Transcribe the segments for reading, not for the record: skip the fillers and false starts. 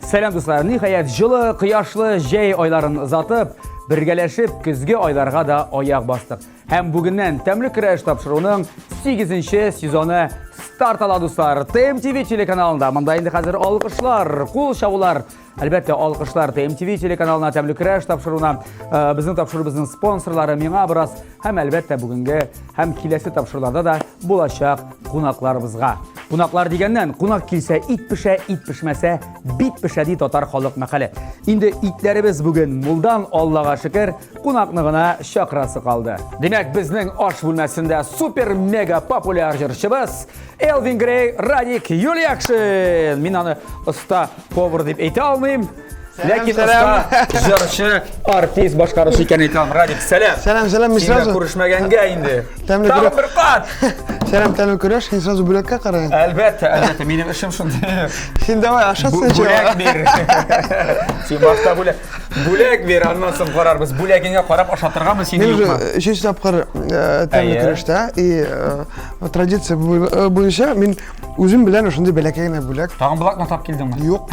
Selam dostlar, nihayet жылы, кыяшлы жай айларын ызатып, бергәләшеп көзге айларга да аяк бастык. Һәм бүгеннән тәмле көрәш тапшыруның 8-нче сезоны старт ала достар. TMTV телеканалында монда инде хәзер алкышлар, кул чабулар. Әлбәттә, алкышлар TMTV телеканалына тәмле көрәш тапшыруына безнең тапшырубызның спонсорлары миңа брас һәм әлбәттә бүгенге һәм киләсе тапшыруларда да булачак кунакларыбызга. Кунаклар дигәннән, кунак килсә ит пешмәсә бит пешә ди татар халык мәкале. Инде итләребез бүген мулдан Аллага шөкер кунакны гына чакырасы калды. Димәк, безнең аш бүлмәсендә супер мега популяр җырчыбыз Элвин Грей, Радик Юлиакшин. Мин аны оста повар дип әйтә алмыйм. Ләкин оста җырчы, артист башкаручы икән әйтә алмыйм. Радик, сәлам. Сәлам, мин сразу күрешмәгәнгә инде. Тәмле Тагын бер кат. Сәлам, тәмле көрәш, син сразу бүләккә карайын. Әлбәттә, минем эшем шундый. Син давай ашатсың. Бүләк бир. Син башта бүләк бир, аннан соң карарбыз. Бүләгеңә карап ашатырганмы син юкмы? Өченче тапкыр тәмле көрәштә и традиция буенча мин үзем белән шундый бәләкәй бүләк. Тагын блокнот тап килдеңме? Юк.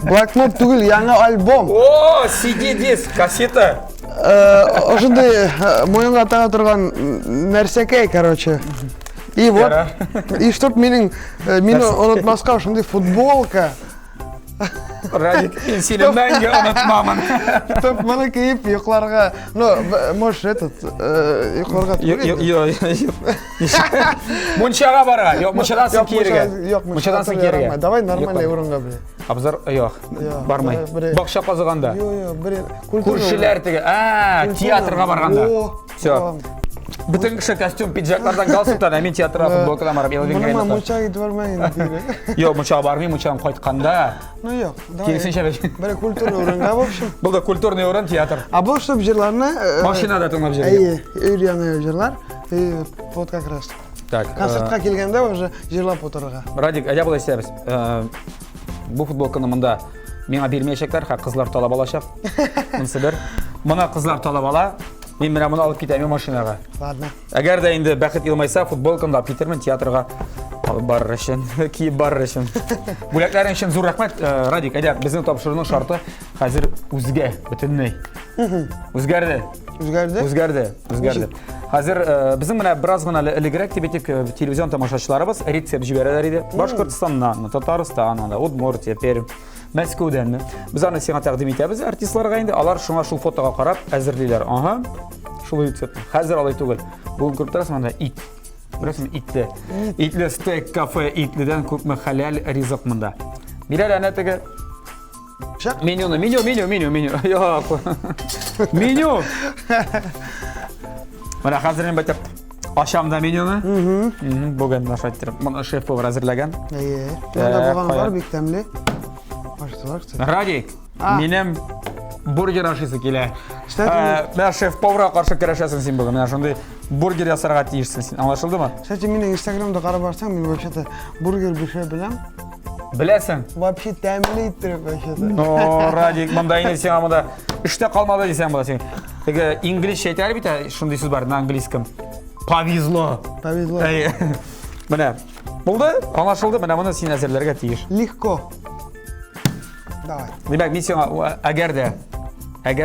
Блокнот түгел, яңа альбом. О, CD-диск, кассета. Ошондай моюнга тага торган нәрсәкәй, короче. И вот, и чтоб мини онытмаска ошондай футболка. Радик, сине мәңге онытмамын. Чтоб моны киеп йокларга, можешь йокларга. Мунчага бара. Yok, мунчадан син киергә. Yok, мунчадан син киергә. Давай нормальный урынга бер. Абзар, yok, бармай. Бакча казыганда. Күршеләр теге. Театрга барганда. Всё. Бүтән кеше костюм, пиджаклардан галстуктан, мен театрга футболкадан барып Элвин Грейны. Мунчага итеп бармайын. Yok, мунчага бармый, мунчадан кайтканда. Yok, давай. Кирсенчә Бер культурный урынга, в общем. Бу да культурный урын театр. А бу чтоб җырларны Машинада тыңлап җырлый. Өйрәнә җырлар. Вот как раз. Так. Концертка килгәндә уже җырлап утырырга. Радик, әйдә булай исәбез. Бу футболканы монда миңа бирмәячәкләр, кызлар талап алачак. Монсы бер. Моны кызлар талап ала. Мин менә моны алып китәм машинага. Ладно. Әгәр дә инде бәхет елмайса, футболканы да китермен театрга. Бар өчен, киеп бар өчен. Бүләкләрең өчен зур рәхмәт. Радик, әйдә, безнең тапшыруның шарты хәзер үзгә, бөтенләй. Үзгәрде. Хәзер безнең менә бераз гына элегрәк тибетик телевизион тамашачыларыбыз рецепт җибәрәләр иде. Башкортстаннан, Татарстаннан, Удмуртия, Пермь, Мәскәүдән. Без аны сиңа тәкъдим итәбез артистларга инде. Алар шуңа шул фотога карап әзерлиләр. Ага. Шул рецепт. Хәзер алай түгел. Бүген күреп торасың анда ит. Берәсен итте. Итле стейк кафе, итледән күпме хәләл ризык монда. Бирәләр әнә теге меню. Юк. Меню. Менә хәзер инде бетеп ашамда менюны. Бүген ашаттырып. Моны шеф-повар әзерләгән. Монда булган бар бик тәмле. Радик, минем бургер ашысы килә. Мен шеф-поварга каршы көрәшәсең син бүген. Менә шундый бургер ясарга тиешсең син. Аңлашылдымы? Кстати, минем Инстаграмда карап барсаң, мин вообще-то бургер бешә беләм. Беләсең? Вообще тәмле иттереп вообще-то. Но, Радик, монда инде сиңа монда эштә калмады дисәң була син. Теге инглизчә әйтәләр бит, шундый сүз бар на английском. Повезло. Менә булды, аңлашылды. Менә моны син әзерләргә тиеш. Легко. Давай. Димәк, мин сиңа әгәр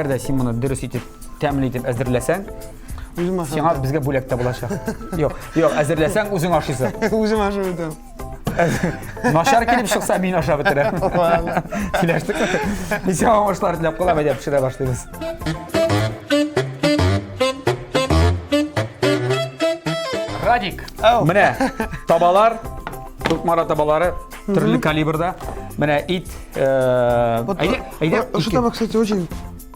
дә син моны дөрес итеп, тәмле итеп әзерләсәң, сиңа безгә бүләк тә булачак. Юк, әзерләсәң үзең ашыйсың. Үзем ашап бетәм. Нашар килеп чыкса, мин ашап бетерәм. Киләштек. Мин сиңа аңлашлар теләп калам, әйдә пешерә башлыйбыз. Радик, менә табалар, тукмара табалары, төрле калибрда. Менә ит. Әйдә. Что, кстати, очень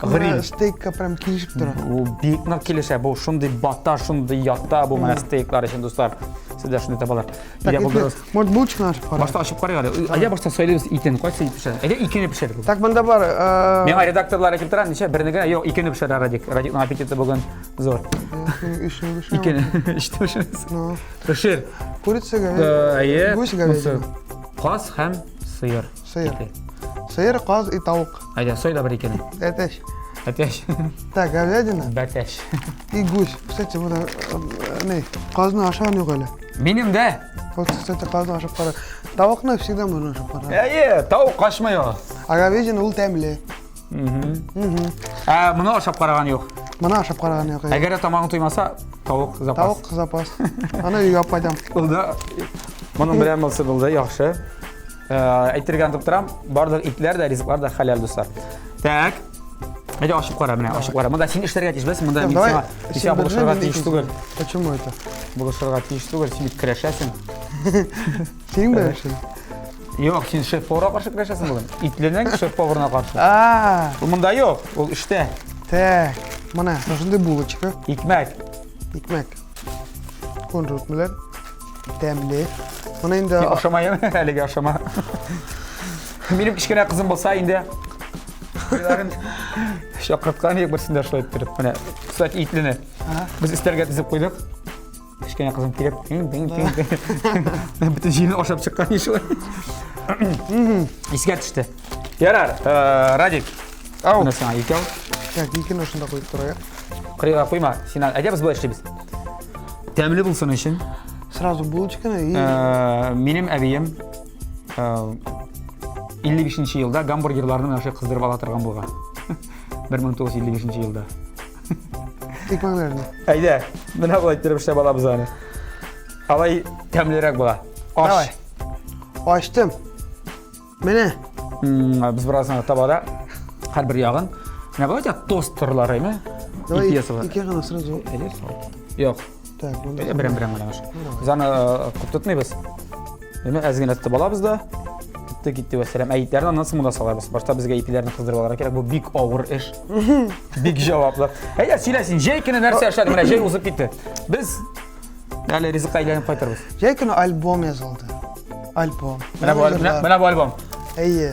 Гриль. Стейкка прям килешеп тора. Бу бик нык килешә. Бу шундый бата, шундый ятта, бу менә стейклар өчен достар. Сездә шундый табалар. Может, булочканы ашып кара. Башта ашып карыйк әле. Әйдә башта сөйләбез итен, кайсы ит пешерә? Әйдә икене пешерик. Так, монда бар. Миңа редакторлар әйтеп тора, ничә берне генә, юк, икене пешерә Радик. Радикның аппетиты бүген зур. Икене. Иште пешерәс. Пешер. Курицага. Гусь говядина. Каз һәм сыер. Сыер, каз и тауык. Әйдә, сойла бер икене. Әтәш. Так, говядина. Бәтәш. И гусь. Кстати, вот казны ашаган юк әле. Минем дә. Вот, кстати, казны ашап кара. Тауыкны всегда можно ашап кара. Тауык кашмый ул. Agavejin ул тәмле. Мұны ашап қараған жоқ. Мына ашап қараған yok. Әгер тамағың тоймаса, тауық запас. Тауық запас. Аны үйге алып қайтам. Бұлда, мұның білем болса бұлда, яқшы. Әйттерген тұптырам, бардық итлер де, ризықлар да халал достар. Так, әйде ашып қара, міне, ашып қара. Мұнда сен іштерге тиіс білесің, мұнда мен бұлышырға тиіс түгіл. Почему это? Бұлышырға тиіс түгіл, сен кірешесің. Сен білесің? Жоқ, сен шеф-поварға қаршы кірешесің бүгін. Итленің шеф-поварына қаршы. Бұл мұнда жоқ, ол іште. Так, мына, осындай булочка. Икмәк. Икмәк. Конжут білер. Тәмле. Мұны енді... Мен ашамайым, әліге ашама. Менің кішкене қызым болса, енді... Шақыртқан ек бірсінде ашылайып беріп. Міне, кстати, итлені. Біз істерге тізіп қойдық. Кішкене қызым келіп, бүтін жиыны ашап шыққан ешілі. Еске түшті. Ярар, Радик. Ау. Мұны саңа екі ау. Так, екені осында қойып тұрайық. Қырыға қойма, сен әде біз бұлай ішлейбіз. Тәмілі болсын үшін. Сразу булочканы и... Менің әбейім 55 жылда гамбургерларының әші қыздырып алатырған болға. 1955 жылда. Текмәңлеріне. Әйде, мына бұлай түріп іште бала бұзаны. Алай тәмілерек бола. Давай. Açtım. Mene. Biz birazdan tabada her bir yağın. Ne böyle ya tosterları mı? Давай İki var. iki yana сразу. Yok. Так, Biren galamış. Zana kuptutmayız. Değil mi? Ezgin etti bala bizde. Gitti ve selam. Ayetlerden nasıl mı da salarız? Başta bizge iplerini kızdırmaları gerek. Bu big over iş. Big cevaplar. Eğer söylesin, Jake'nin neresi aşağıda? Mene Jake uzup gitti. Biz yani rizık ailenin kaytarız. Jake'nin albüm yazıldı. Albüm. Mene bu albüm. İyi.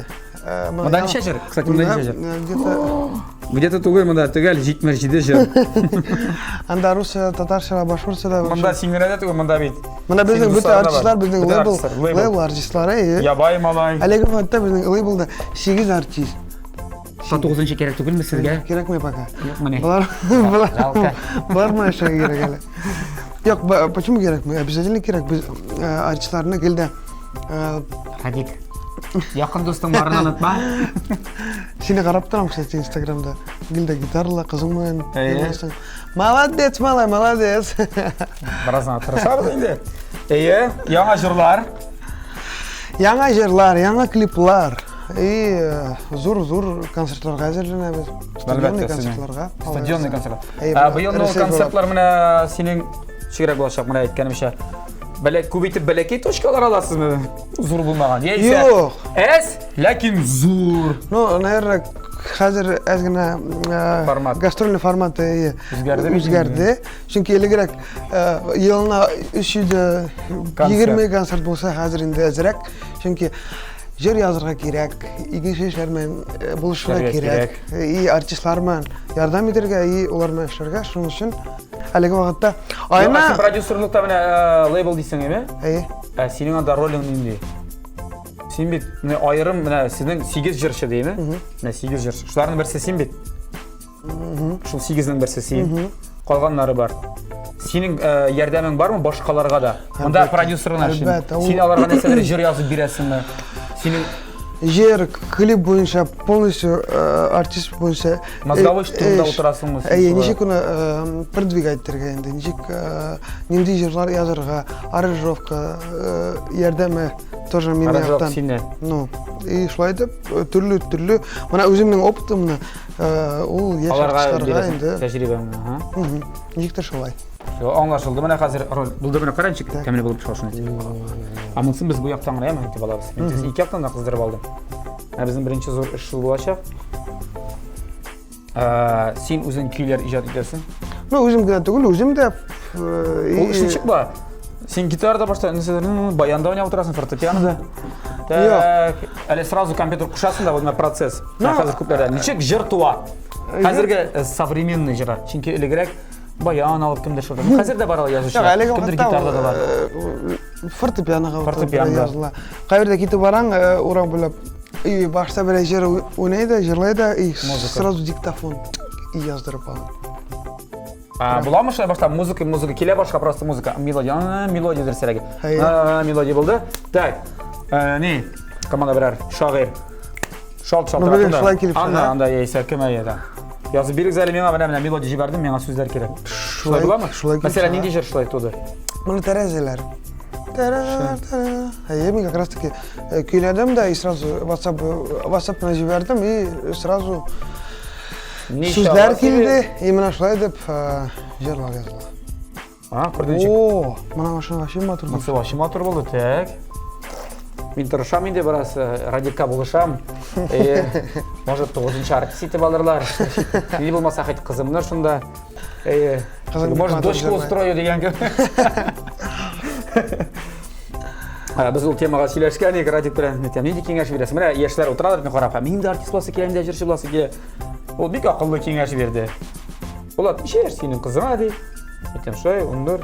Mıdan ne şaşır? Kısaçım mıdan ne şaşır? Где-то... Где-то тугой мында төгәл җитмер җиде җыр. Анда русча, татарча, башкортча да. Мында сиңгерәдә түгел мында бит. Мына безнең бөтен артистлар, безнең лейбл артистлары. Ябай малай. Әлеге вакытта безнең лейблда 8 артист. 9-нчы кирәк түгелме сезгә? Кирәкме пока? Менә. Булар мына эшкә кирәк әле. Yok, почему кирәкме? Обязательно кирәк. Без артистларны гелдә Радик. Якын достың барын онытма. Сені қарап тұрам, кстати, Инстаграмда. Гилда гитарла, қызыңмен. Молодец, малай, молодец. Біраздан тырысабыз енді. Яңа жырлар. Яңа жырлар, яңа клиплар. Зур концертларға әзірленеміз. Стадионный концертларға. Стадионный концертлар. Бұйылны концертлар мына сенің шегірек болашақ мына айткенімше. Көбейтіп бәләкей точкалар аласыз мы? Зур булмаған. Жоқ. Әз, ләкин зур. Ну, наверное, қазір әзгіна гастрольный форматы үзгәрді. Чөнки элегрәк елына 320 концерт болса, қазір инде әзрәк. Чөнки жыр язырга кирәк, игенче эшләрмен булышырга кирәк, и артистлармен ярдәм итәргә, и улармен эшләргә. Шуның өчен әлеге вакытта айна сен продюсерлыкта менә лейбл дисең эме? Синең анда ролең нинди? Син бит айрым менә сезнең 8 җырчы дейме? Менә 8 җырчы. Шуларның берсе син бит. Шул 8-нең берсе син. Калганнары бар. Синең ярдәмең бармы башкаларга да? Монда продюсерның эше. Син аларга нәрсәләр җыр язып бирәсеңме? Синең жер клип бойынша полностью артист бойынша мозговой штурмда отырасыңмы? Ничек уны продвигать итәргә инде, ничек нинди җырлар язарга, аранжировка ярдәме тоже мине яктан. Ну, и шулай дип төрле мына үземнең опытымны ул яшь артистларга инде тәҗрибәң. Ничектер шулай. Аңлашылды. Менә хәзер роль булды менә каранчык тәмле булып чыгышын әйтә. Монысын без бу яктан гына яма итеп алабыз. Мен ике яктан да кыздырып алдым. Безнең беренче зур эш шул булачак. Син үзең көйләр иҗат итәсең. Ну, үзем генә түгел, үзем дә ул эшне чыкма. Син гитарада башта нәрсәләрне баянда уйнап утырасың, фортепианода. Так, әле сразу компьютер кушасың да бу процесс. Хәзер күпләрдә ничек җыр туа. Хәзерге современный җыр. Чөнки элегрәк баян алып кемдер шулда. Хәзер дә бар язучы. Кемдер гитарда да бар. Фортепианога языла. Кайерда китеп бараң, урак буйлап, и башта бер җыр уйнайды, җырлайды, и сразу диктофон яздырып алам. Буламы шулай башта музыка килә башка просто музыка. Мелодия дөресрәге. Мелодия булды. Так. Ни? Команда берәр шагыйрь. Шалт-шалтыратында. Шулай келіп шыға. Анда ейсі кім әйеді. Yazı bir güzel mena melodi jiberdim, mena sözler kerek. Şulay bular mı? Mesela ne diyecek şulay todu? Bunu terezeler. Я как раз таки килядам, да, и сразу WhatsApp жибердим, и сразу сөздер келді, именно шулай деп жырлар жазылды. Көрдіңшік? О, мына машина вообще мотор болды. Мысы вообще мотор болды, так. Мен тұрышам енді біраз радикка болышам. Может, 9-ші артист етіп алырлар. Не болмаса қайт қызымнар шында. Может, дочку устрою деген кім. Біз ол темаға сөйлешкен, радик білен не де кеңеш бересің. Міне, ешілер отыралар, мен қарап, мен де артист боласы келем де жүрші боласы ке. Ол бек ақылды кеңеш берді. Олат, ше, сенің қызыңа дей. Етем шой, ондар,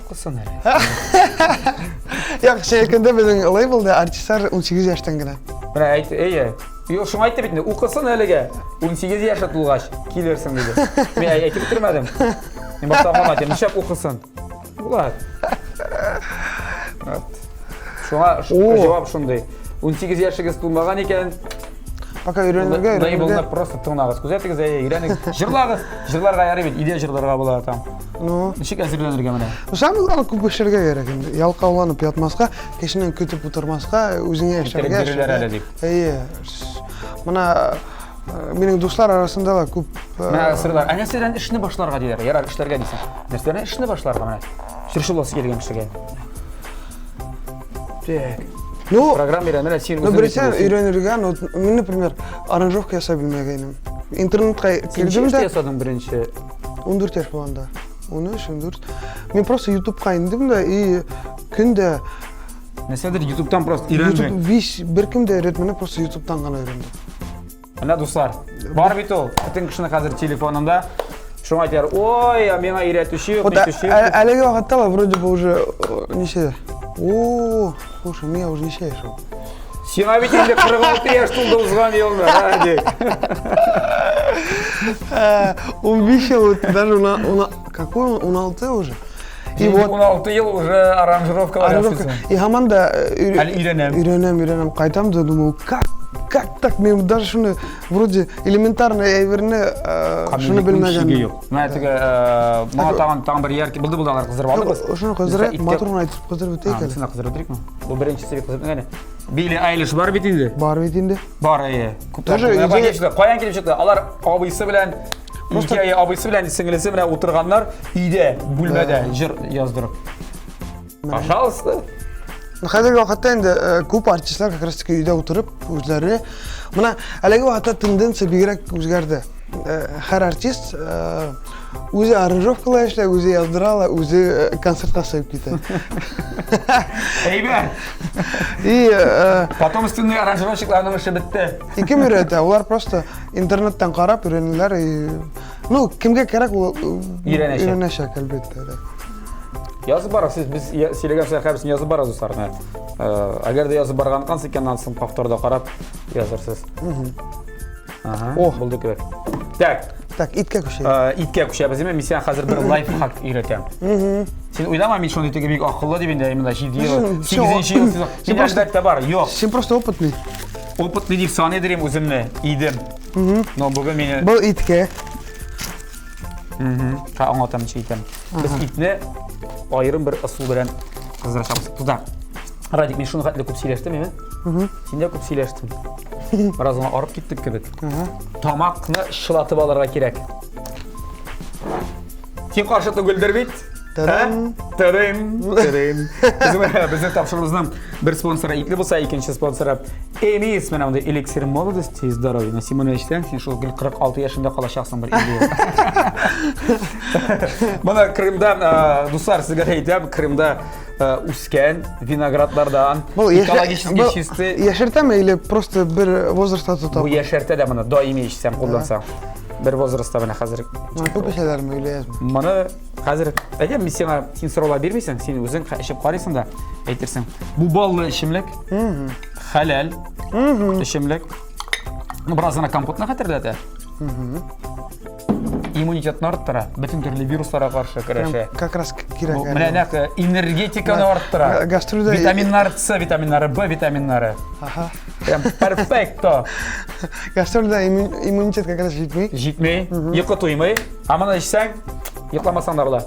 оқысын әрі. Яқ, шейкінде біздің лейблде артистар 18 яштан гіне. Міне, әйті, шың айтты бетінде, оқысын әліге 18 яшы тұлғаш, келерсің дейді. Мен әйті бітірмәдім. Мен бастағым айтым, нешеп оқысын. Олат. Шуңа жауап шындай. 18 яшығыз тұлмаған екен. Пока үйренерге. Лейблына просто тұңнағыз. Күзетігіз үйреніңіз. Жырларға яры бет, идея жырларға болады там. Нешек әзірленерге міне? Самызланы көп өшерге керек. Ялқауланып ятмасқа, кешінен көтіп отырмасқа, өзіңе әшерге. Интернет әлі деп. Мына менің достар арасында да көп... Мына сырлар. Әнестерден ішіні башларға дейдер. Ярар ішлерге дейсің. Әнестерден ішіні башларға міне. Жүрші боласы келген кішіге. Программа үйренер, сен өзің біресе үйренерге, мен, например, аранжировка ясай білмегенім. Интернетқа кірдім де... Сен ясадың бірінші? 14 яш болғанда. 13-14. Мен просто YouTube'қа ендім да, и күнде... Нәседір YouTube'дан просто үйрендің? Bir күнде ретмені просто YouTube'дан ғана үйрендім. Мына достар, бар бет ол, күтін кішіні қазір телефонымда. Шоң айтар, ой, меңа үйретуші, нетуші. Әлеге вақытта вроде бы уже неше... О, слушай, меня уже не шеешься. Сен обетенде 46 яш тұлды ұзған елмі, әдек. 15 жыл өтті, даже какой он, 16 уже. И вот 16 ел уже аранжировкалар ясысын. И хаманда үйренем. Қайтам да думаю, как так, мен даже шуны вроде элементарно әйверіне шуны білмеген. Мәтігі, маға тағын бір ерке бұлды-бұлдағар қыздырып алды біз. Шуны қыздырып, моторын айтып қыздырып өтейік әлі. Сына қыздырып өтейік ма? Бұл бірінші себеп қыздырып өтейік. Бейлі Айлиш бар бетінде? Бар бетінде. Бар, қоян келіп шықты. Алар абайсы білән, Икея абайсы білән сіңілісі білән отырғанlar үйде, бүлмәді жыр яздырып. Пожалуйста. Қазіргі уақытта енді көп артистлар как раз таки үйде отырып, өзлері. Мына әлеге уақытта тенденция бигерәк өзгәрді. Әр артист өзі аранжировкалай эшләй, өзі яздырала, өзі концертқа сайып кетеді. Әйбә! Потом үстінді аранжировщикларының іші бітті. Кім үйреті? Олар просто интернеттен қарап үйренілер. Ну, кімге керек ол үйренешек әлбетті. Yazı baraq, biz silegen səhəbisini yazı baraq dostlarına. Əgər də yazı barağını qansı ikən ansın paftorda qarab yazırsınız. Buldu görək. Так, itkə kuşayım. İtkə kuşayım. Mən sen hazır bir life hack öyrətəm. Sen uydama men şunu deyək ki, akıllı deyəndə əminə şey deyir. 8-ci yıl siz. Sen başda var, yox. Sen просто опытный. Опытный deyib sani edirəm özümlə, idim. No, bugün məni Bu itkə. Anlatam şeydən. Biz itni ayırım bir ısıl bilen kızdırışamız. Tuzda. Radik, men şunu қатты көп сөйлештім, еме? Сен де көп сөйлештің. Біразына арып кеттік кебек. Тамақны шылатып алырға керек. Сен қаршыты гүлдірбейді? Біздің тапшырымыздың бір спонсоры итлі болса, екінші спонсоры емес, мен онда эликсир молодости и здоровья. На Симона Эштен, сен шул 46 yaşında қалашақсың бір идея. Мұна Крымдан, достар, сізге айтам, Крымда өскен виноградlardan экологически чистый. Яшертәме или просто бір возрастта тұтап? Бұл яшерте де мұны даими ішсем қолдансам. Bir возрастта мына қазір. Көп әшелерім өйле язмын. Мұны қазір, әдем, мен сен сұраула бермейсің, сен өзің ішіп қарайсың да әйтерсің. Бұл баллы ішімлік, халал ішімлік. Біразына компотына қатырды әті. иммунитетін арттыра, бүтін түрлі вирустарға қаршы күреше. Как раз керек. Міне энергетиканы арттыра. Гастролда Витаминнары С, витаминнары Б, витаминнары. Аха. Прям перфекто. Гастролда иммунитет как раз жетмей. Жетмей, ұйқы тоймай. Амана ішсәң, ұйқламасаң да бұла.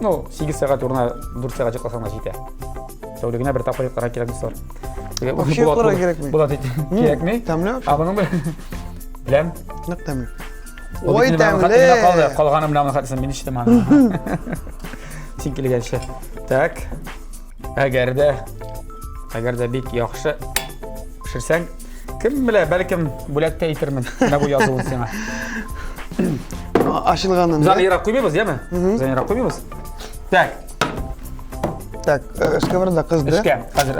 8 сағат орнына 4 сағат ұйқласаң да жете. Тәулігіне бір тапқа ұйқларға керек бар. Вообще ұйқларға керек ме? Болады керек ме? Тәмлі вообще? Абының білем. Нық тәмлі. Ой, тәмлі. Қалғаны мынамын қатысын, мен іштім аны. Сен келгенше. Так, әгер де бек яқшы пішірсәң, кім біле, бәлкім бөләкті әйтермін. Мә бұл жазуын сеңа. Ашылғанын. Заны ерақ қоймаймыз, емі? Заны ерақ қоймаймыз. Так, сковорода қызды. Ішке. Қазір,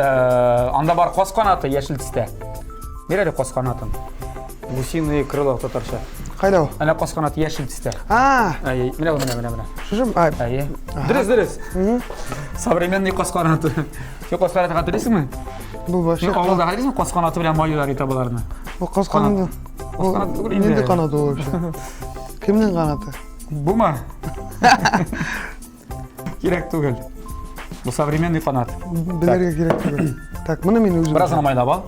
анда бар қос қанаты ешіл түсті. Береді қос қанатын. Гусиный крыло татарша. Қайда о? Ана қос қанаты ешіл түсті. Міне. Шушым? Дұрыс. Современный қос қанаты. Қос қанаты қаты дейсің ме? Бұл башы. Ауылда қадейсің қос қанаты білен майылар етабыларына. Бұл қос қанаты. Ненде қанаты ол вообще? Кімнің қанаты? Бұл ма? Керек түгіл. Бұл современный қанат. Білерге керек түгіл. Так, мұны мен өзім. Біразына майлап ал.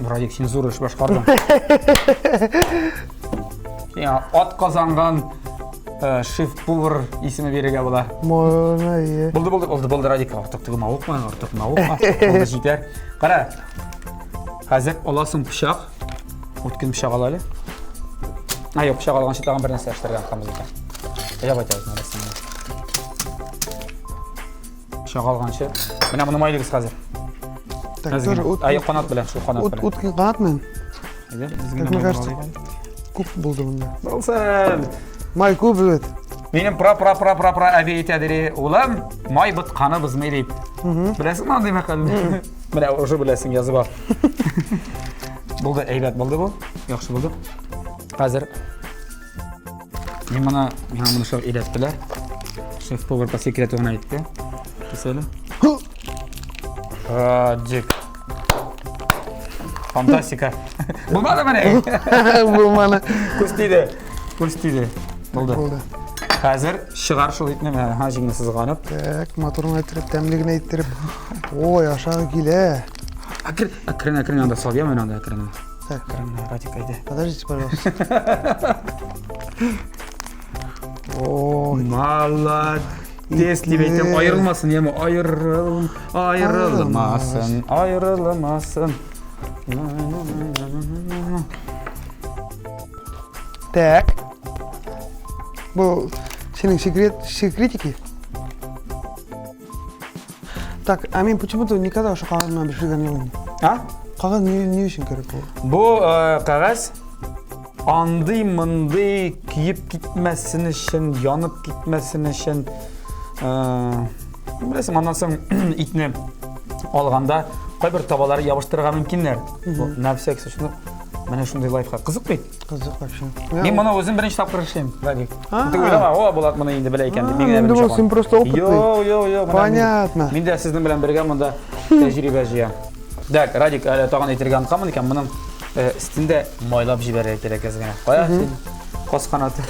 Радик сензура үш башқардың. От қазанған шеф-повар есімі береге бұла. Мойна е. Болды Радик. Артықтығы мауық ма? Болды жетер. Қара, қазір оласын пышақ. Өткен пышақ алалы. Айо, пышақ алған шетаған бір нәрсе аштырған қамыз екен. Жап айтайыз нәресіне. Пышақ алғаншы. Міне мұны майлығыз қазір. Айо қанат білен, шу қанат білен. Өткен қанат мен? Мне кажется, көп болды мұнда. Болсын. Май көп өт. Менің пра әбей етәдірі олам, май бұт қаны бұзмай дейп. Білесің ма андай мәқалын? Міне, ұжы білесің, язы бар. Болды, әйбәт болды бұл. Яқшы болды. Қазір мен мұны шоу елет білі. Шеф-повар по секрету ғана етті. Кеселі. Радик. Фантастика. Болмады мәне? Болманы. Көстейді. Болды. Қазір шығар шыл етіне мәне жеңі сызғанып. Так, моторын айтырып, тәмлігін айттырып. Ой, ашағы келе. Әкірін анда салия мен анда әкірін. Так, Радик қайды. Подождите, пожалуйста. Ой, молодец деп айтам, айырылмасын, емі, айырылмасын. Так. Бұл сенің секретики? Так, а мен почему-то никогда уже қағазына бішілген не ойын. Қағаз не үшін керек бұл? Бұл қағаз андай-мындай күйіп кетмәсін үшін, янып кетмәсін үшін. Білесің, андан соң итіне алғанда қай бір табалары ябыштырға мүмкіндер. Нәпсек үшін міне шындай лайфқа қызық бейт. Қызық вообще. Мен мұны өзім бірінші тапқыр ішем, Радик. Ты ойлама, болады мұны енді біле екен деп. Енді бұл сен просто опытный. Йо. Понятно. Мен де сіздің білен бірге мұнда тәжірибе жиям. Так, Радик әлі тағын етірген қамын екен, мұның үстінде майлап жібере керек ezgene. Қоя сен қос қанаты.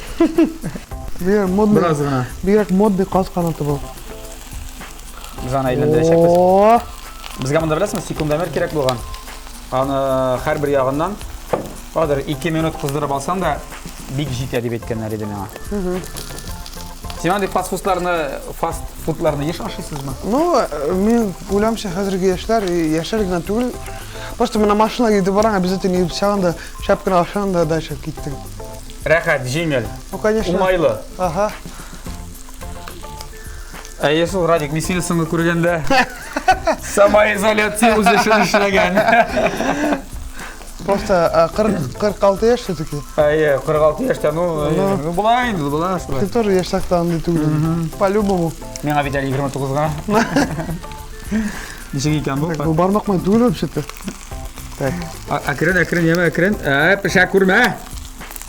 Бігерек модный қос қанаты бұл. Біз ана үйлендірешекпіз. Бізге мұнда білесіңіз, секундомер керек болған. Аны әр бір яғынан Qadir 2 minut qızdırıb alsan da big jit edib etkenler idi mənə. Сен fast foodlarını еш ашысыз mı? Мен ойламша қазіргі яшарыгынан түгіл. Просто мына машинаға кетіп бараң, обязательно едіп сағанда шапканы алшан да дальше кеттің. Рахат, жеңіл. Конечно. Умайлы. Аха. Есіл Радик, мен сені сыңғы көргенде самоизоляция өзешін ішілеген. Просто 46 яш все-таки. 46 яшта, бұла енді, бұла. Ты тоже яш сақтағынды түгілі. По-любому. Мен абидәлі 29-ға. Нешеге екен бұл? Бұл бармақ май түгіл өпшетті. Әкірін, емі әкірін. Пішәк көрме.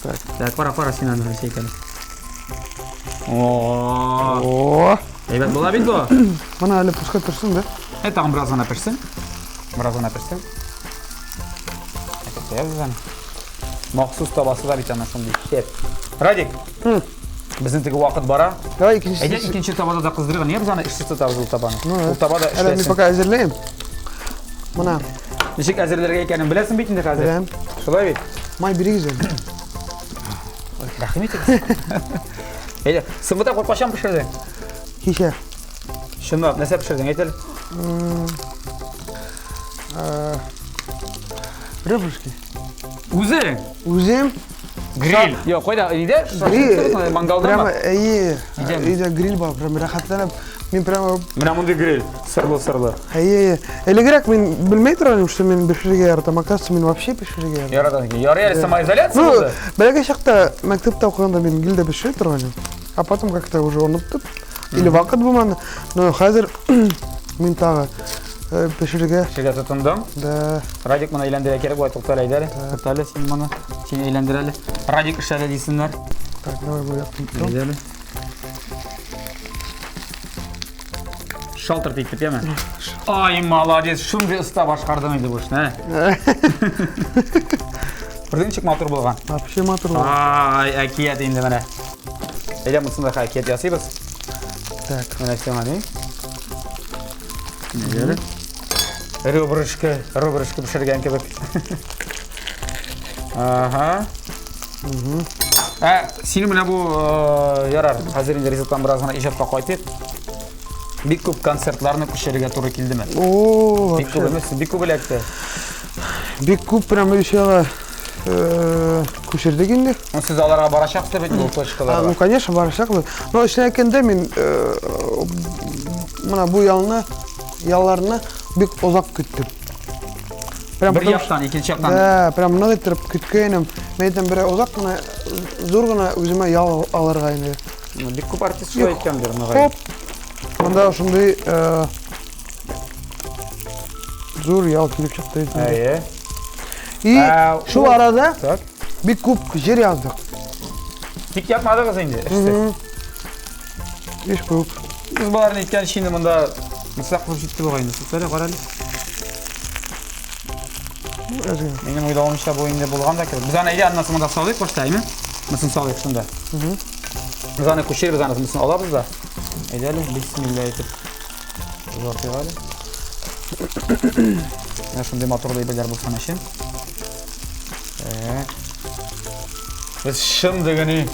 Так, пара сен әнді бірсе екен. Әйбәт бола бейді бұл? Мұна әлі пұшқа тұрсын, да? Тағын біразғана пішсін. Махсус табасы бар икән шундый. Шеп. Радик. Безнең теге вакыт бара. Давай Әйдә икенче табада да кыздырган. Niye biz аны эшсез тотабыз ул табаны? Ул табада Әле мин эшләсен. пока әзерләйм. Мына. Ничек әзерләргә икәнен беләсең бит инде хәзер. Беләм. Шулай бит. Май бирегез. Рәхим итегез. Әйдә, сымбыта куркачан пешердең. Кичә. Шунда нәрсә пешердең? Әйтел. Рыбышки. Үзең. Үзем. Гриль. Yok, кайда? Иде? Мангалда Прямо мы? Үйдә гриль бар, прямо рәхәтләнеп. Мин прямо Менә мондый гриль. Сырлы. Элегрәк мин белмәй торам, что мин пешерергә яратам. Оказывается, мин вообще пешерергә яратам. Ярадан ки. Ярый әле самоизоляция Ну, булды. бәләгә чакта мәктәптә укыганда мин гильдә пешерә торган. А потом как-то уже оныттым. Или вакыт булмады. Но хәзер мин тагы пешерергә. Шигә тотындым. Да. Радик моны әйләндерә кирәк булай туктала әйдәле. Туктала син моны. Син әйләндер әле. Радик эшләде дисеннәр. Так, давай бу яктан. Әйдәле. Шалтыр тиктеп яме. Ай, молодец. Шундый оста башкардың инде бу эшне. Бердән чик матур булган. Вообще матур. Ай, әкият инде менә. Әйдә монсында әкият ясыйбыз. Так. Менә сәмани. Әйдәле. Ребрышка пешергән кебек. Ага. Син менә бу ярар. Хәзер инде результаттан бераз гына иҗатка кайтып. Бик күп концертларны пешерергә туры килдеме? О, Бик күп эмес, бик күп эләкте. бик күп прямо ишәгә күчердек инде. Сез аларга барачаксыз бит бу точкаларга. Ну, конечно, барачакбыз. Но эшләгәндә мин мына бу ялларны бик озак көттем. Бер яктан, икенче яктан. Да, прям нык итеп көткәнем. Мәйтәм бер озак кына зур гына үземә ял алырга инде. Бик күп артист шулай әйткәндер мына. Хоп. Монда шундый зур ял килеп чыкты. Әйе. И шул арада Так. бик күп җир яздык. Тик ятмадыгыз инде. эште. Бик күп. Без буларны әйткән шине монда мисак кылып җитте бугай инде. Сәле каралы. Минем уйлавымча бу инде булган да кебек. Без аны әйдә аннан монда салыйк баштаймы? Мысын салыйк шунда. Biz аны күчербез, аны мысын алабыз да. Әйдәле, бисмилла әйтеп. Узатыгалы. Менә шундый матур лейбелләр булсын өчен. Без шындыгыны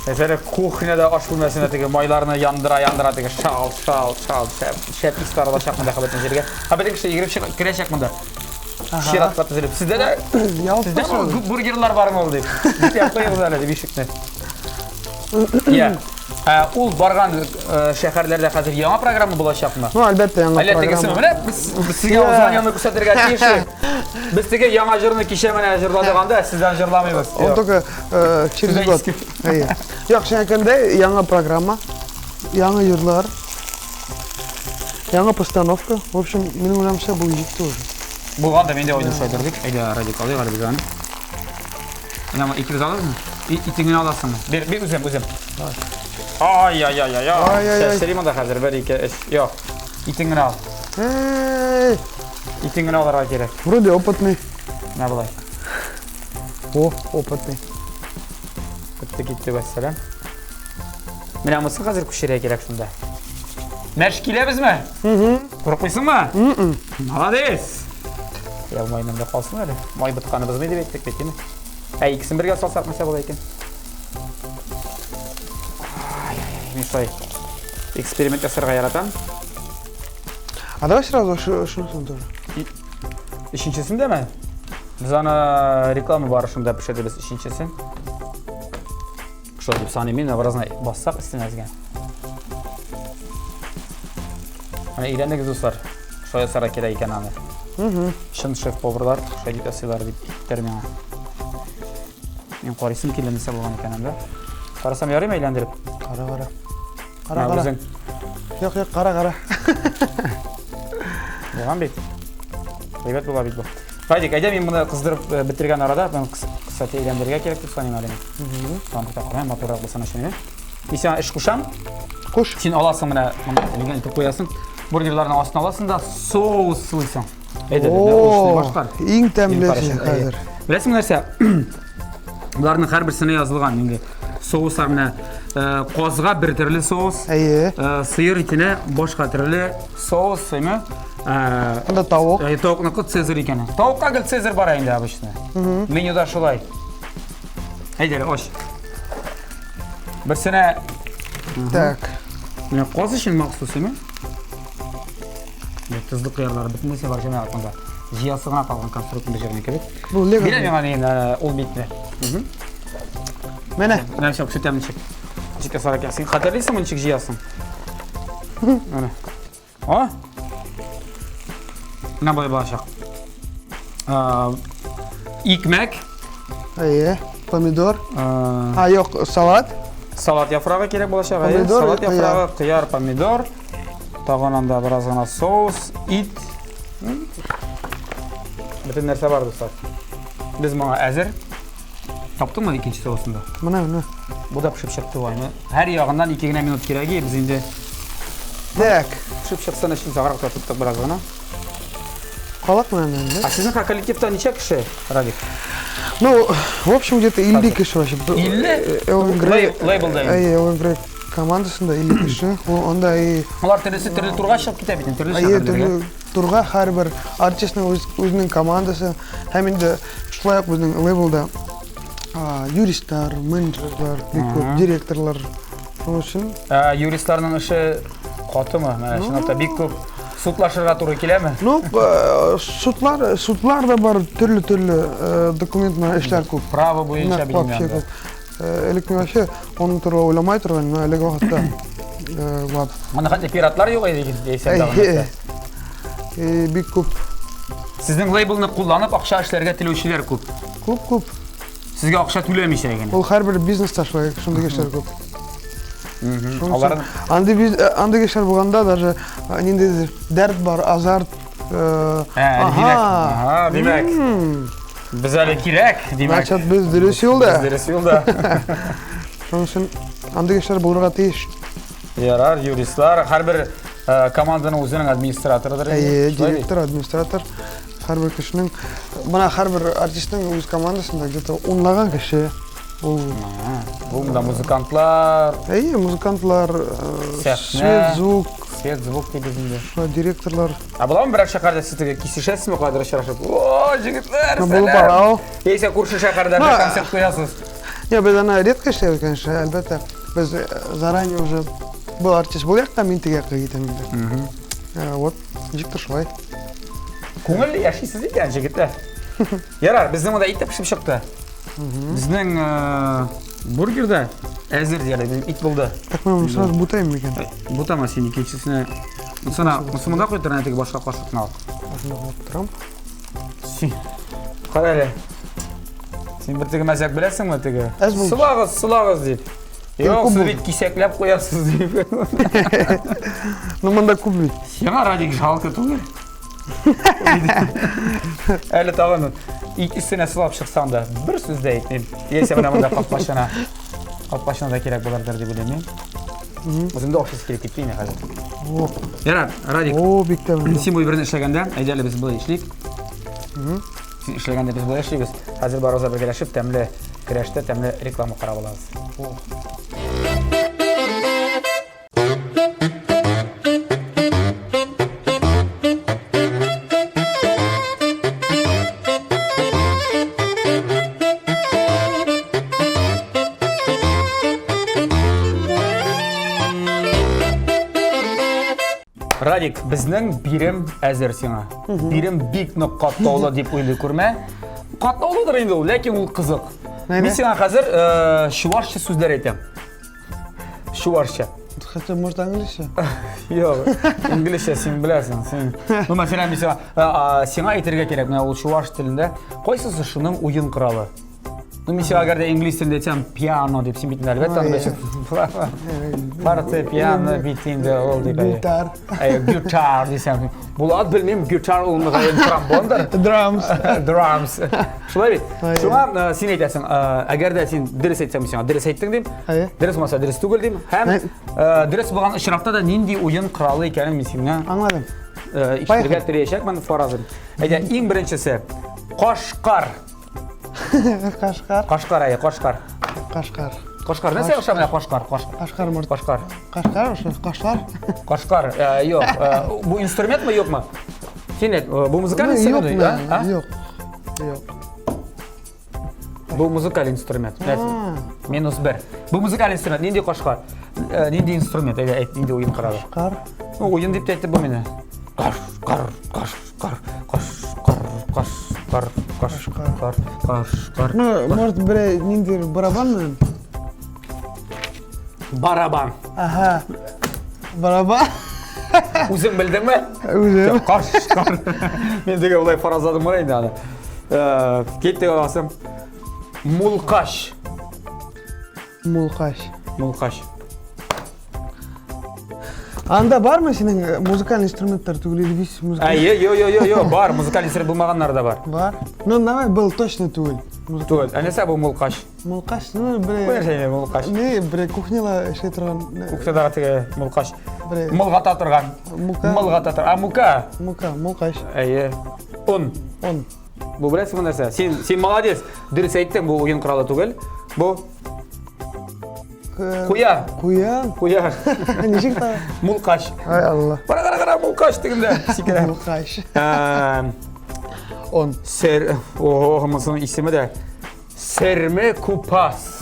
Mesela кухняда аш бүлмәсенә теге майларны яндыра теге шал, шәп истар алачак монда хәбәтен җиргә. Хәбәтен кеше йөгереп керәчәк монда. Ширатка төзелеп. Сездә дә бургерлар бармы ул дип. Битә куйгыз әле дип ишекне. Я. Ул барган шәһәрләрдә хәзер яңа программа булачакмы? Ну, әлбәттә яңа программа. Әлбәттә, менә без сезгә узган күрсәтергә тиеш. Без теге яңа җырны кичә менә җырладыганда, сездән җырламыйбыз. Он только через год. Яхшы әйткәндә, яңа программа, яңа җырлар, яңа постановка. В общем, минем уйлавымча бу җитте уже. Булганда мен дә уйлашып тордык. Әйдә, радикал ягы без аны. Менә икебез алабызмы? Итеңне аласыңмы? Бер үзем. Ай. Сәлимә дә хәзер 1 2 3. Юк. Итеңне ал. Итеңне алырга кирәк. Вроде опытный. Менә булай. О, опытный. Китте вәссәлам. Менә мосы хәзер күчерә кирәк шунда. Мәш киләбезме? Курыкмыйсыңмы? Молодец. Я майнымда калсын әле. Май битканыбызны дип әйттек бит, әйме? Икесен бергә салсак нәрсә була икән? Мишай. Эксперимент ясарга яратам. А давай сразу шунысын тоже. Ишенчесендәме? Без аны реклама барышында пешердебез ишенчесен. Шулай дип саныймын, образно бассак истенәзгә. Аны өйрәнегез дуслар. Шулай ясарга кирәк икән аны. Шын шеф-поварлар шулай дип ясыйлар дип әйттеләр миңа. Мен карыйсым киләмәсә булган икән анда. Карасам ярыймы әйләндереп? Кара. Үзең. Юк, кара. Булган бит. Әйбәт була бит бу. Радик, әйдә мин моны кыздырып бетергән арада, мен кысаты әйләндерергә кирәк дип саныйм әле. Тамам, тәкъдим матурак булсын өчен. Исән эш кушам. Куш. Син аласың менә, дигән итеп куясың. Бургерларның астына аласың да соус сылыйсың. Әйдә, башкар. Иң тәмлесе хәзер. Беләсең нәрсә? Бұлардың һәр бірсіне жазылған енді соустар міне қозға бір түрлі соус, сиыр итіне башқа түрлі соус, еме? Анда тауық. Тауықнықы цезарь екен. Тауыққа гіл цезарь бар енді обычно. Менюда шулай. Әйдері, ош. Бірсіне... Так. Қоз үшін мақсус, еме? Тұзды қиярлары бітмесе бар жемей атқанда. Жиясығына қалған конструктында жеріне кебет. Бұл лего. Біле мен дейін ол бетіне. Мені. Нәмшек сүтемін чек. Жеке сара кәсің. Қатерлейсің мұнчик жиясың. О? Мына былай балашақ. Икмәк. Помидор. Жоқ, салат. Салат яфрағы керек балашақ. Салат яфрағы, қияр, помидор. Тағананда біраз ғана соус, ит. Бүтін нәрсе бар достар. Біз маңа әзір. Таптың ма екінші соусында? Мұна. Бұл да пішіп-шықты ойны. Әр яғынан 2 минут кереге біз енді... Так. Пішіп-шықсын үшін сағарақ тұттық біраз ғана. Қалақ мұна енді? А сіздің коллективта неше кіші, Радик? Ну, в общем, где-то 50 кіші вообще. 50? Лейблда енді? Элвингрей командасында 50 кіші. Онда и... Олар түрлі тұрға шығып кете бетін, түрлі шақырдырға? Тұрға әр бір артистің өзінің командасы. Әмінде шылайық біздің лейблда юристтар, менеджерлар, директорлар. Onun үшін... Юристларының іші қоты ма? Шынапта бек көп сутлашырға тұры келе ме? Ну, сутлар да бар, түрлі документна ішлер көп. Право бойынша білім янда. Әлік мен вообще оның тұрға ойламай тұрған, но әлік уақытта бар. Мана қанша пиратлар жоқ дейсен дағын? Бек көп. Сіздің лейблны қолданып ақша ішлерге тілеушілер көп? Көп. Сізге ақша төлемейше екен? Ол әр бір бизнес ташлай, шынды кештер көп. Анды кештер болғанда даже нендей дәрт бар, азарт. Демек. Біз әлі керек, демек. Значит, біз дұрысы елді. Біз дұрысы елді. Шын үшін анды кештер болырға тейіш. Ярар, юристлар, әр бір команданың өзінің администраторыдыр. Директор, администратор. Әр бір кішінің, мұна әр бір артистің өз командасында где-то онлаған кіші. Бұл мұнда музыкантлар. Музыкантлар, свет, звук. Свет, звук дегізінде. Директорлар. А бұла ма бір шақарда сізді кесешесіз ме қойдыры шарашып? О, жігітлер, Бұл барау. Есе көрші шақардарда концерт қоясыз. Не, біз ана редко іштеді, конечно, әлбәтті. Біз заранее уже бұл артист бұл яқта мен теге яққа кетемін. Вот, жіктір шылай. Көңіл яшисіз екен жігіті. Ярар, біздің ода ит пішіп шықты. Біздің бургерді әзір деді, ит болды. Так мен сразу бутайым екен. Бутама сен екіншісіне. Мұсымында қойдырын әтеге башқа қашықтын алып. Осында қойып тұрам. Қара әлі. Сен бір тегі мәзәк білесің ме тегі? Әз болды. Сылағыз деп. Yok, siz bir kiseklep koyarsınız deyip. Numanda kubli. Yana Radik жалко tuğur. Әлі тағын, ikisine sılap şıksan da bir sözde etmeyim. Есе мұнда қалпашына да керек болардар деп білемейм. Өзімді оқшысы керек кетпейін қазір. Ярар, Радик, сен бой бірін ішлегенде, әйдәлі біз бұлай ішлейік. Сен ішлегенде біз бұлай ішлейбіз. Қазір бароза бір келешіп, тәмлі кірешті, тәмлі рекламы қарап аласыз. Радик, біздің бирім әзір сеңа. Бирім бик ноқ қаттаулы деп ойлы көрме. Қаттаулыдыр енді ол, ләкин ол қызық. Мен сеңа қазір шуарша сөздер етем. Шуарша. Хотя, может, английше? Yok, İngilizce sen biləsən. Ну, məsələn, сеңа етерге керек, ол шуарш тілінде. Қойсыз шының ойын құралы. Ну, mesela agar da İngiliz dilinde desem piano deyip sen bitin elbette anlayışın. Fortepiano bittiğinde oldu. Gitar. Gitar desem. Bu ad bilmeyeyim, gitar olmadan trombondur. Drums. Drums. Şulay bit. Şuna sen eytesin, agar da sen ders etsem mesela, ders ettin deyim. Ders olmasa ders tugul deyim. Hem ders болған ışrafta da nindi oyun kralı ekanin mesela. Anladım. İştirge tireyişek ben farazım. Eğer en birincisi, Qoşqar. Kaşkar. Qashqar, Qashqar. Kaşkar. Qashqar, ne sen Qashqar? Kaşkar mı? Qashqar. Kaşkar mı? Kaşkar. Qashqar, yo'q. Bu instrument mi yo'q mu? Kenet, bu muzikal instrument mi? Yok. Yok. Bu muzikal instrument. -1. Bu muzikal instrument. Nindi Qashqar? Nindi instrument? Ayt, nindi o'yin qiladi. Kaşkar. O'yin deb aytdi bu meni. Qashqar. Может, nindir baraban mı? Baraban. Aha. Baraban. O'zing bildingmi? O'zim. Qashqar. Men degan ulay farazladim bor endi ana. Ketdi olsam. Mulqash. Mulkaş. Anda var mı senin müzikal instrumentler tugulili biz müzikal? Yo'q, bor, muzikal instrument bo'lmaganlar da bor. Var. Ну, давай был точно tugul. To'l, anasa bu mulqash. Mulkaş, ну, Qo'yarsan mulqash. Ne, bir kuhnila şey turgan. Kuxtadaga mulqash. Bir Mulg'ata turgan. muka. Mulg'ata turgan. Muka. Mulkaş. Un. Bu bilasizmi narsa? Sen молодец. Durs aytding, bu o'yin quroli tugul. Bu Quya. Nechik ta? Mulqash. Hay Allah. Qara, mulqash deganda. Mulkaş. Musun ismi de Serme Kupas.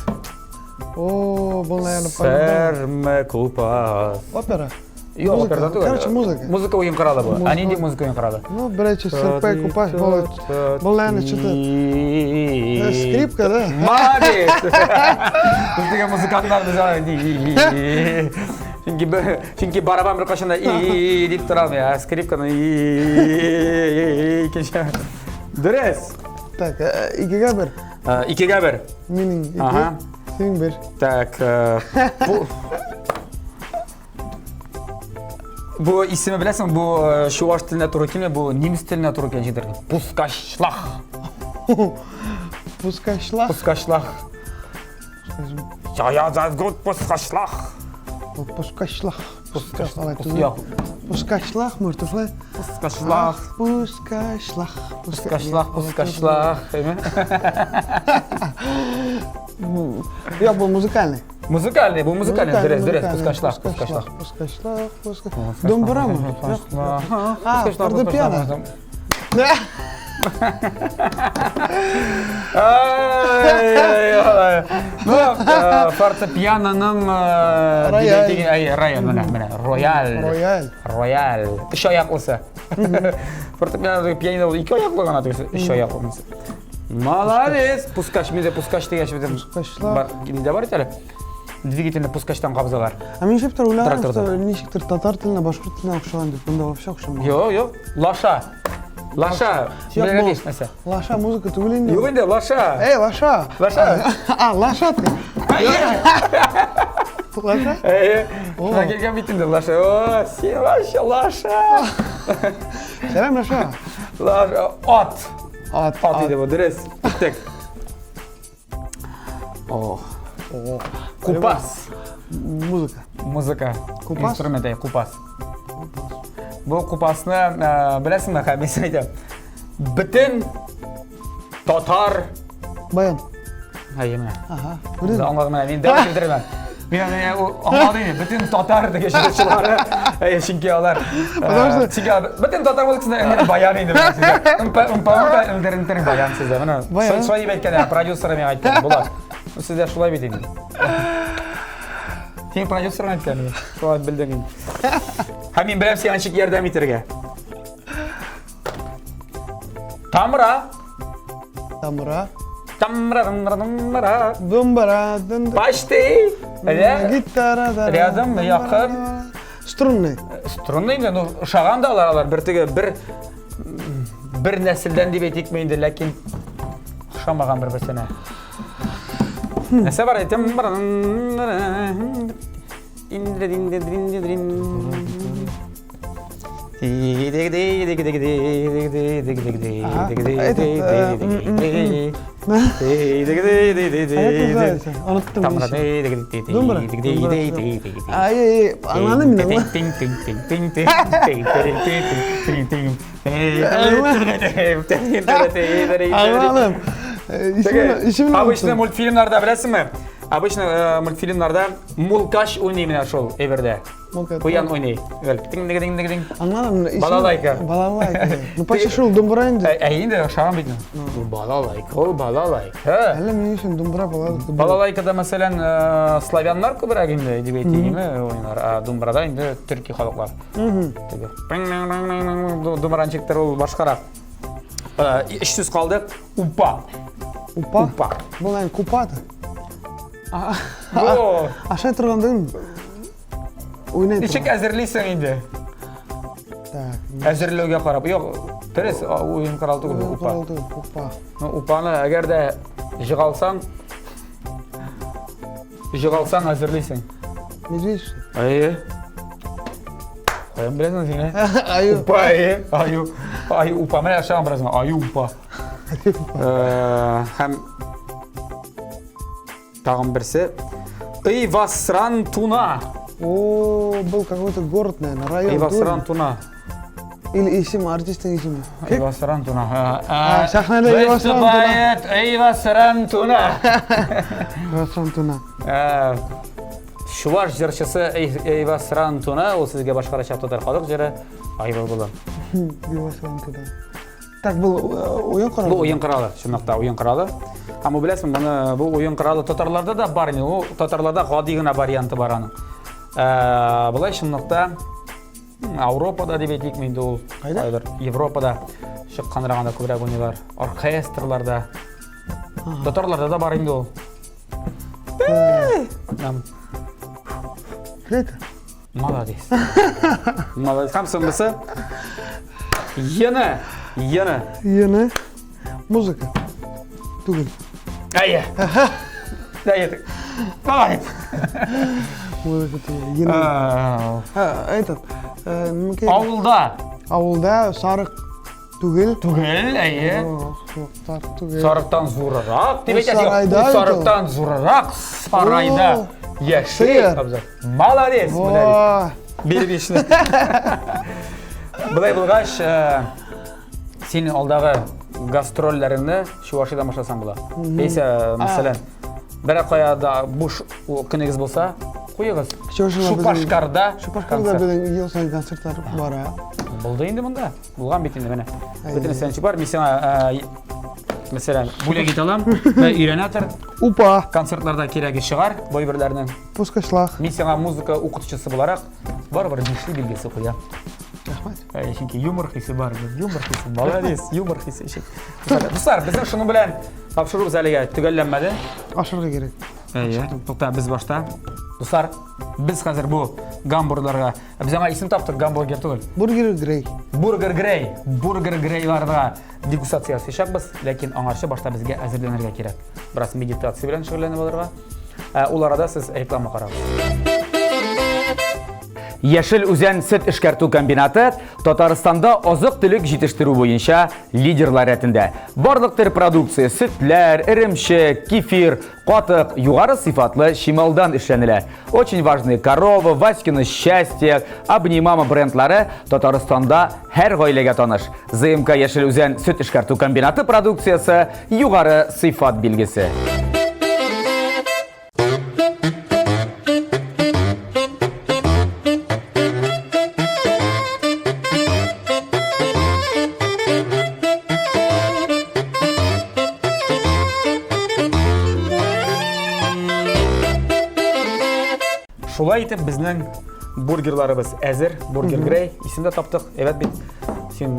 Bunlar yani Serme Kupas. Opera. Yok, opera değil. Короче, музыка. Muzika oyun kralı bu. Anindi muzika oyun kralı. Ну, брачи, серпай, купаш, bunlar yani что-то. Скрипка, да? Молодец. Bizga muzikanlar çünkü baraban bir qaşında deyip turam ya. Skripkani Dres. Так, ikkiga bir. Ikkiga bir. Mening ikki, sening bir. Так, bu ismi bilasizmi? Bu shuvosh tilida to'g'ri kelmaydi, bu nemis tilida to'g'ri keladi. Puskashlah. Puskashlah. Ja, das gut Puskashlah. Puskashlah. Yo'q. Puskashlah, может, ушла? Puskashlah. Puskashlah. Yok, bu müzikalный. Музыкальный, Дres, Puskashlah. Dombra mı? Fortepiano. Fortepiano'nun Royal. 3 oyoqlisi. Fortepiano'dagi pianino 2 oyoqli bo'lgan, 3 oyoqli. Молодец. Puskash degan şey Puskashlar. Kimda bor ekan? Двигательный пускачтан qabzalar. Men sheptir ular nechikdir tatar tiline, boshqa tilga o'xshagan deb, bunda вообще o'xshamaydi. Yo'q. Lasha. Bilmaysan. Lasha muzika tugul endi. Yo'q endi, lasha. Lasha. Lasha. Lasha. Lasha? Shuna kelgan bitimda lasha. Sen lasha. Selam Lasha. Ot deydi bu, Dres. Bitdik. Kupas. Muzika. Kupas? Instrument, kupas. Bu kupasni bilasizmi? Men sen aytaman. Butun Tatar. Bayan. Mana. Aha. Siz anladingmi? Men davom ettiraman. Men anladingmi? Butun Tatar degan shirchilari, chunki ular butun Tatar bo'lsa, endi bayon endi sizlar. Unpa bayon sizlar. Mana shunday aytgan prodyuserim aytgan bular. Sizlar shulay ayting. Sen prodyuserim aytgan. Shulay bilding. Men bilan sen anchik yordam etirga. Tamra. Dombra. Почти. Gitara. Rядом, yaqin. Strunный. Strunный endi o'xshagan da ular bir nasldan deb aytaylikmi endi, lekin o'xshamagan bir-birsine. Nasa bor aytam. Unuttum. Ay, anladın mı? Anladım. Обычно мультфильмларда білесіңме? Обычно мультфильмларда мулкаш ойнаймын шол эверде. Куян ойнай. Тиң-тиң-тиң-тиң. Аңладым. Балалайка. Балалайка. Ну почти шул думбра инде. Әйінде шағам бейтін. Балалайка, ол балалайка. Әлі мен үшін думбра балалайка. Балалайкада мәселен славянлар көбірек инде дебейтейме ойнар. А думбрада инде түрки халықлар. Думбранчиктер ол башқарақ. Үш сөз қалды. Упа. Упа? Бұл ән купады. Ашай тұрғандың ойнайды. Нешек әзірлейсің енді? Әзірлеуге қарап. Йоқ, түрес ойын қаралды күлі упа. Упаны әгер де жығалсаң әзірлейсің. Медведші? Айы. Қойын білесің сен, Аю. Упа, айы. Айы упа. Мен әшіған бірасың, айы упа. Хәм тағым бірсі. Ыйвасран туна. О, был какой-то город, наверное, район. Ыйвасран туна. Или исем, артистің исемі. Ыйвасран туна. Сахнада Ыйвасран туна. Ыйвасран туна. Ыйвасран туна. Шуваш жыршысы Ыйвасран туна. Ол сізге башқара шаптадар қадық жері айбал болам. Ыйвасран туна. Так, бұл ойын қыралы? Бұл ойын қыралы, шынақта ойын қыралы. Ама білесің, бұл ойын қыралы татарларда да бар, татарларда ғадиғына варианты бар аның. Бұлай шынақта Ауропада деп етейік менде ол. Қайда? Европада шыққанырағанда көбірек ойнайлар. Оркестрларда. Татарларда да бар енді ол. Флейта? Молодец. Молодец. Қамсың бұсы? Ені. Музыка. Түгіл. Әйе. Молодец. Музыка түгіл. Ені. Этот. Ауылда сарық түгіл. Түгіл, әйе. Сарық түгіл. Сарықтан зурырақ. Сарайда. Сарайда. Яши. Молодец. Бербешіні. Бұлай бұлғаш, сенің алдағы гастроллеріңді Шувашида машасаң бұла. Бейсі, мәселен, бірі қояда бұш күнегіз болса, қойығыз. Шупашқарда біздің ел сайын концерттар бар, Болды енді мұнда. Бұлған бетінде мәне. Бетіне сәнші бар. Мен мәселен, бөлек ет алам, мен үйренатыр. Упа. Концертларда керегі шығар, бой бірлерінің. Пускашлах. Мен сенға музыка оқытышысы боларақ, бар-бар бешілі белгесі қоя. Шенке юмор хисы бар, молодец, юмор хисы шек. Достар, біздің шыны білән тапшырубыз әліге түгелленмеді. Ашырғы керек. Тоқта біз башта. Достар, біз қазір бұл гамбургерларға, біз аңа исім таптық гамбургер түгіл. Бургер Грей. Бургер Грейларға дегустациясы шақбыз, ләкин аңаршы башта бізге әзірленерге керек. Біраз медитация білән шығырленіп оларға. Оларада сіз реклама қарағыз. Яшел Үзән сөт эшкәртү комбинаты Татарстанда азык-төлек җитештерү буенча лидерлар рәтендә. Барлык төр продукция, сөтләр, иремчек, кефир, катык, югары сыйфатлы шималдан эшләнелә. Очень важные корова, Васькино счастье, Обнимама брендлары Татарстанда һәр гаиләгә таныш. ЗМК Яшел Үзән сөт эшкәртү комбинаты продукциясы югары сыйфат билгесе. Шулай итеп безнең бургерларыбыз әзер, Бургер Грей, исемдә таптык. Әйбәт бит. Син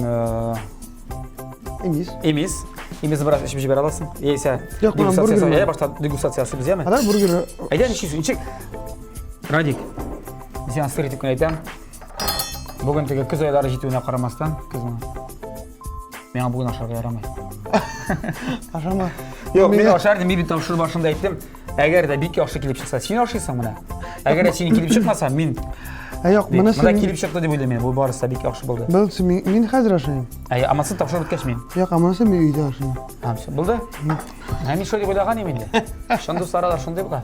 Эмис бераз эчеп җибәрә аласың. Яисә дегустация, башта дегустациясы безгәме? Ада бургер. Әйдә ничек? Радик. Син сырит икән әйтәм. Бүген теге көз айлары җитүенә карамастан, кызым. Миңа бүген ашарга ярамый. Ашама. Юк, мин ашардым, мин тапшыру башында әйттем. Әгәр дә бик яхшы килеп чыкса, син ашыйсың менә. Әгәр син килеп чыкмаса, мин Yok, Мына килеп чыкты дип уйлыйм мен. Бу барысы бик яхшы булды. Мин хәзер ашыйм. Амасы тапшырып үткәч мин. Yok, амасы мин өйдә ашыйм. Hamsı булды? Мин шулай дип уйлаган идем инде. Шунда саралар шундай була.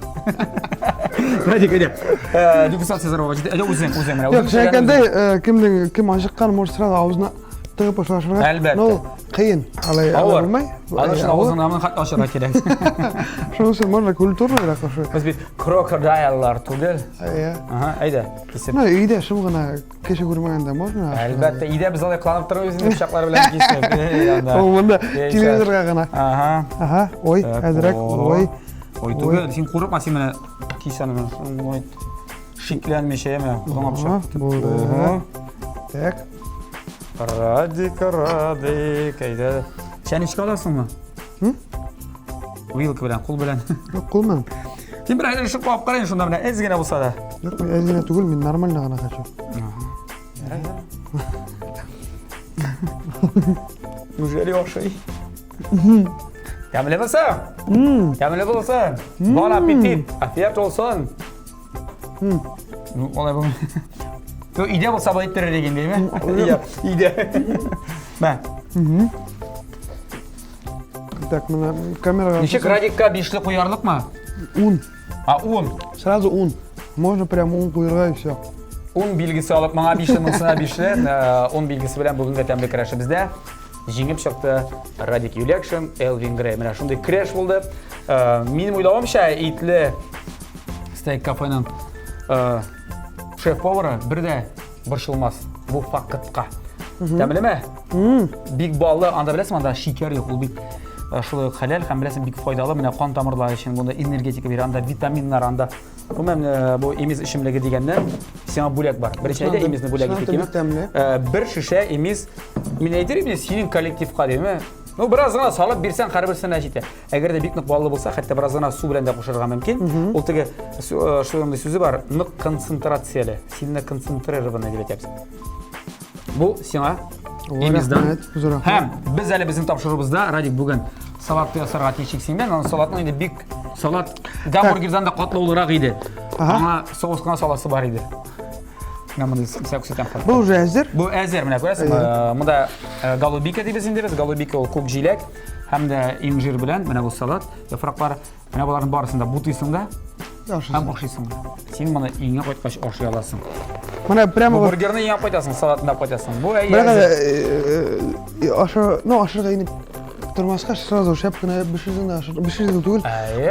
Радик әйдә. Дегустация зарова җитә. Үзем менә. Yok, шәкәндә кем ашыккан может сразу авызына тыгып башлашырга. Әлбәттә. Ну, кыйын. Алай Ауыр. алмай. Аны шуның авызынан хат ашырга кирәк. Шуның өчен можно культурныйрак ашы. Без бит крокодайлар түгел. Ая. Ага, әйдә, кисеп. Ну, өйдә шым гына кеше күрмәгәндә можно. Әлбәттә, өйдә без алай кыланып торабыз инде пычаклар белән кисеп. Ул монда телевизорга гына. Ага. Ага, ой, әзрәк, ой. Ой, түгел, син курыкма, син менә кисән менә. Ой. Шикләнмичә яме, кулыңа пычак. Булды. Так. Радик, әйдә. Чәнечкә аласыңмы? Вилка белән, кул белән. Кулман. Син бер әйдә шуп алып карайын шунда менә әз генә булса да. Юк, әзгенә түгел, мин нормально гына хочу. Неужели ошый? Тәмле булсын? Тәмле булсын? Bon аппетит, афият olsun. Ну, олай булмый. То идея булса бу иттерер деген дейме? Идея. Мә. Так, менә камерага. Ничек радикка бишле куярлыкмы? Un. Un. Сразу un. Можно прямо un куйырга и всё. Un билгесе алып, маңа бишле, мыңсына бишле. Un билгесе белән бүгенге тәмле крәше бездә. Җиңеп чыкты Радик Юлякшин, Элвин Грей. Менә шундый крәш булды. Минем уйлавымча, итле стейк кафеның шеф-повары бердә борчылмас. Бу факытка. Тәмлеме? Бик баллы, анда беләсең, анда шикәр юк, ул бик шулай хәләл һәм беләсең бик файдалы. Менә кан тамырлары өчен бунда энергетика бирә, анда витаминнар, анда. Бу эмиз ишемлеге дигәннән сиңа бүләк бар. Беренче әйдә эмизне бүләк итәм. Бер шешә эмиз, мин әйтер идем, синең коллективка димме? Ну, бераз гына салып бирсәң, һәрберсенә җитә. Әгәр дә бик нык баллы булса, хәтта бераз гына су белән дә кушырга мөмкин. Ул теге шундый сүзе бар, нык концентрацияле, сильно концентрированный дип әйтәбез. Бу сиңа эмиздан. Һәм без әле безнең тапшырыбызда Радик бүген салат ясарга тиешсең белән, аны салатның инде бик салат гамбургердан да катлаулырак иде. Аңа соуска саласы бар иде. Менә сәксетән хат. Бу уже әзер. Бу әзер, менә күрәсең, монда голубика дибез инде без, голубика ул күк җиләк һәм дә инжир белән менә бу салат, яфраклар, менә буларның барысын да бутыйсың да, һәм ашыйсың. Син моны иңгә кайткач ашый аласың. Менә прямо бургерны иңгә кайтасың, салатны кайтасың. Бу ашырга инеп тормаска сразу шапканы бешердең түгел.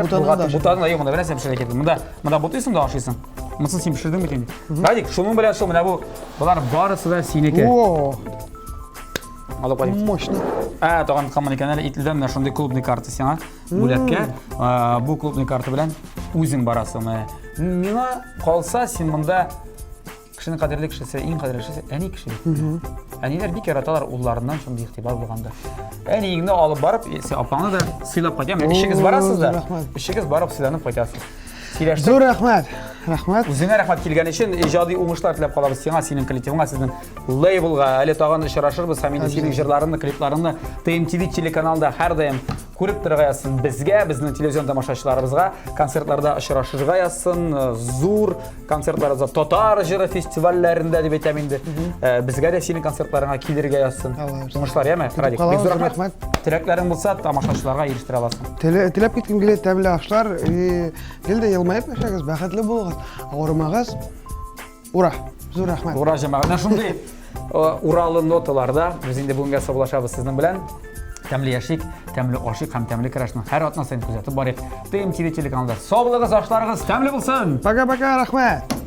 Бутаны да юк, монда беләсең пешерә китә. Монда бутыйсың да ашыйсың. Монысын син пешердең бит инде. Радик, шуның белән шул менә бу булар барысы да синеке. Алып кайтып. Мощно. Тагын каман икән әле итледән менә шундый клубный карта сиңа бүләккә. Бу клубный карта белән үзең барасың. Миңа калса син монда кешенең кадерле кешесе, иң кадерле кешесе әни кеше. Әниләр бик яраталар улларыннан шундый игътибар булганда. Әниеңне алып барып, апаңны да сыйлап кайтам. Ишегез барасыз да. Ишегез барып сыйланып кайтасыз. Зур рәхмәт. Рәхмәт. Үзеңә рәхмәт килгән өчен, иҗади уңышлар теләп калабыз сиңа, синең коллективыңа, сезнең лейблга, әле тагын очрашырбыз һәм инде синең җырларыңны, клипларыңны TMTV телеканалында һәрдаим күреп торырга язсын безгә, безнең телевизион тамашачыларыбызга, концертларда очрашырга язсын, зур концертларда, татар җыры фестивальләрендә дип әйтәм инде. Безгә дә синең концертларыңа килергә язсын. Уңышлар, яме, Радик. Бик зур рәхмәт. Теләкләрең булса, тамашачыларга ирештерә аласың. Теләп киткән килә тәмле ашлар, гел дә елмаеп яшәгез, бәхетле булыгыз. Авырмагыз. Ура! Зур рәхмәт. Ура җәмәгатьне шундый уралы ноталарда без инде бүгенгә саулашабыз сезнең белән. Тәмле яшик, тәмле ашик һәм тәмле крашның һәр атна сайын күзәтеп барыйк. TMTV телеканалда. Сау булыгыз, ашларыгыз тәмле булсын. Пока-пока, рәхмәт.